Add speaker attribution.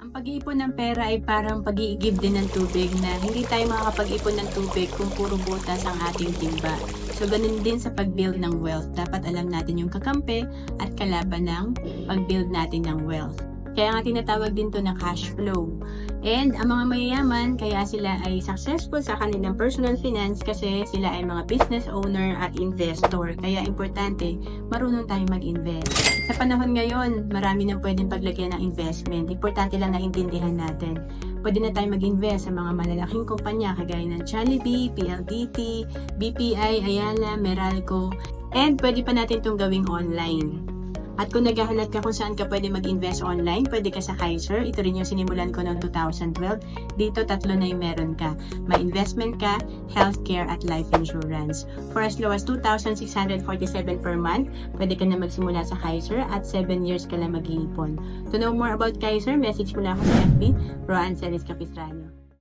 Speaker 1: Ang pag-iipon ng pera ay parang pag-iigib din ng tubig na hindi tayo makakapag-ipon ng tubig kung puro butas ang ating timba. So, ganun din sa pag-build ng wealth. Dapat alam natin yung kakampi at kalaban ng pag-build natin ng wealth. Kaya nga tinatawag din to na cash flow. And ang mga mayayaman, kaya sila ay successful sa kanilang personal finance kasi sila ay mga business owner at investor. Kaya importante, marunong tayong mag-invest. Sa panahon ngayon, marami nang pwedeng paglagyan ng investment. Importante lang na intindihan natin. Pwede na tayong mag-invest sa mga malalaking kumpanya kagaya ng Jollibee, PLDT, BPI, Ayala, Meralco. And pwede pa natin itong gawing online. At kung naghahanap ka kung saan ka pwede mag-invest online, pwede ka sa Kaiser. Ito rin yung sinimulan ko noong 2012. Dito, 3 na yung meron ka. May investment ka, healthcare, at life insurance. For as low as 2,647 per month, pwede ka na magsimula sa Kaiser at 7 years ka na mag-iipon. To know more about Kaiser, message mo na ako sa FB, Roan Celis Capistrano.